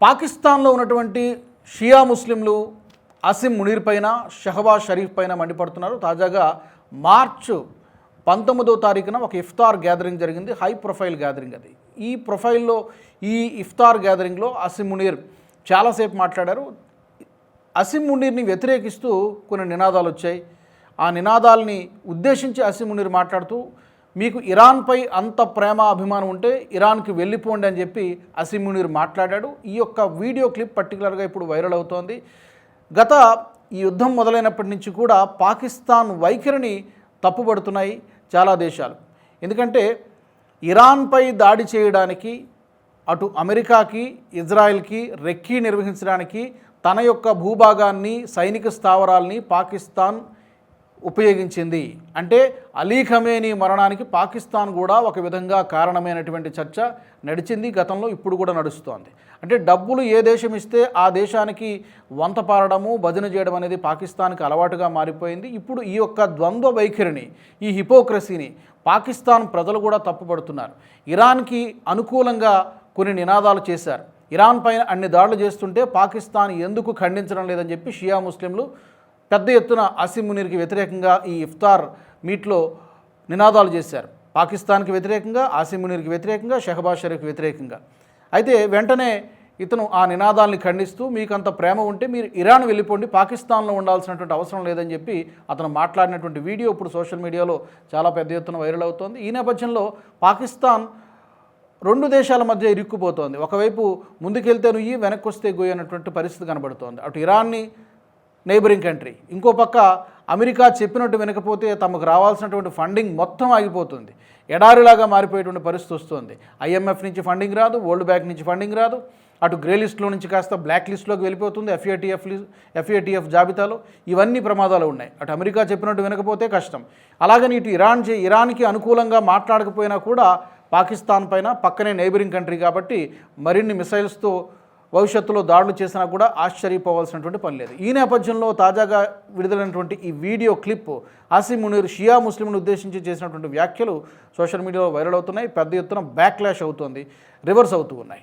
పాకిస్తాన్లో ఉన్నటువంటి షియా ముస్లింలు అసిమ్ మునీర్ పైన, షహబాజ్ షరీఫ్ పైన మండిపడుతున్నారు. తాజాగా మార్చ్ 19వ తారీఖున ఒక ఇఫ్తార్ గ్యాదరింగ్ జరిగింది. హై ప్రొఫైల్ గ్యాదరింగ్ అది. ఈ ఇఫ్తార్ గ్యాదరింగ్లో అసిమ్ మునీర్ చాలాసేపు మాట్లాడారు. అసిమ్ మునీర్ని వ్యతిరేకిస్తూ కొన్ని నినాదాలు వచ్చాయి. ఆ నినాదాలని ఉద్దేశించి అసిమ్ మునీర్ మాట్లాడుతూ, మీకు ఇరాన్పై అంత ప్రేమ అభిమానం ఉంటే ఇరాన్కి వెళ్ళిపోండి అని చెప్పి అసిమ్ మునీర్ మాట్లాడాడు. ఈ యొక్క వీడియో క్లిప్ పర్టికులర్గా ఇప్పుడు వైరల్ అవుతోంది. గత ఈ యుద్ధం మొదలైనప్పటి నుంచి కూడా పాకిస్తాన్ వైఖరిని తప్పుపడుతున్నాయి చాలా దేశాలు. ఎందుకంటే ఇరాన్పై దాడి చేయడానికి అటు అమెరికాకి, ఇజ్రాయెల్కి రెక్కీ నిర్వహించడానికి తన యొక్క భూభాగాన్ని, సైనిక స్థావరాల్ని పాకిస్తాన్ ఉపయోగించింది. అంటే అలీ ఖమేనీ మరణానికి పాకిస్తాన్ కూడా ఒక విధంగా కారణమైనటువంటి చర్చ నడిచింది గతంలో, ఇప్పుడు కూడా నడుస్తోంది. అంటే డబ్బులు ఏ దేశం ఇస్తే ఆ దేశానికి వంత పారడము, భజన చేయడం అనేది పాకిస్తాన్కి అలవాటుగా మారిపోయింది. ఇప్పుడు ఈ యొక్క ద్వంద్వ వైఖరిని, ఈ హిపోక్రసీని పాకిస్తాన్ ప్రజలు కూడా తప్పుపడుతున్నారు. ఇరాన్కి అనుకూలంగా కొన్ని నినాదాలు చేశారు. ఇరాన్ పైన అన్ని దాడులు చేస్తుంటే పాకిస్తాన్ ఎందుకు ఖండించడం లేదని చెప్పి షియా ముస్లింలు పెద్ద ఎత్తున అసిమ్ మునీర్కి వ్యతిరేకంగా ఈ ఇఫ్తార్ మీట్లో నినాదాలు చేశారు. పాకిస్తాన్కి వ్యతిరేకంగా, అసిమ్ మునీర్కి వ్యతిరేకంగా, షహబాజ్ షరీఫ్కి వ్యతిరేకంగా. అయితే వెంటనే ఇతను ఆ నినాదాలని ఖండిస్తూ, మీకంత ప్రేమ ఉంటే మీరు ఇరాన్ వెళ్ళిపోండి, పాకిస్తాన్లో ఉండాల్సినటువంటి అవసరం లేదని చెప్పి అతను మాట్లాడినటువంటి వీడియో ఇప్పుడు సోషల్ మీడియాలో చాలా పెద్ద ఎత్తున వైరల్ అవుతోంది. ఈ నేపథ్యంలో పాకిస్తాన్ రెండు దేశాల మధ్య ఇరుక్కుపోతోంది. ఒకవైపు ముందుకెళ్తే నుయ్యి, వెనక్కి వస్తే గొయ్యి అన్నటువంటి పరిస్థితి కనబడుతోంది. అటు ఇరాన్ని నైబరింగ్ కంట్రీ, ఇంకో పక్క అమెరికా చెప్పినట్టు వినకపోతే తమకు రావాల్సినటువంటి ఫండింగ్ మొత్తం ఆగిపోతుంది. ఎడారిలాగా మారిపోయేటువంటి పరిస్థితి వస్తుంది. IMF నుంచి ఫండింగ్ రాదు, వరల్డ్ బ్యాంక్ నుంచి ఫండింగ్ రాదు. అటు గ్రే లిస్ట్లో నుంచి కాస్త బ్లాక్ లిస్ట్లోకి వెళ్ళిపోతుంది, FATF జాబితాలో. ఇవన్నీ ప్రమాదాలు ఉన్నాయి. అటు అమెరికా చెప్పినట్టు వినకపోతే కష్టం. అలాగని ఇటు ఇరాన్కి అనుకూలంగా మాట్లాడకపోయినా కూడా పాకిస్తాన్ పైన, పక్కనే నైబరింగ్ కంట్రీ కాబట్టి మరిన్ని మిసైల్స్తో భవిష్యత్తులో దాడులు చేసినా కూడా ఆశ్చర్యపోవాల్సినటువంటి పని లేదు. ఈ నేపథ్యంలో తాజాగా విడుదలైనటువంటి ఈ వీడియో క్లిప్ అసిమ్ మునీర్ షియా ముస్లింను ఉద్దేశించి చేసినటువంటి వ్యాఖ్యలు సోషల్ మీడియాలో వైరల్ అవుతున్నాయి. పెద్ద ఎత్తున బ్యాక్లాష్ అవుతోంది, రివర్స్ అవుతూ ఉన్నాయి.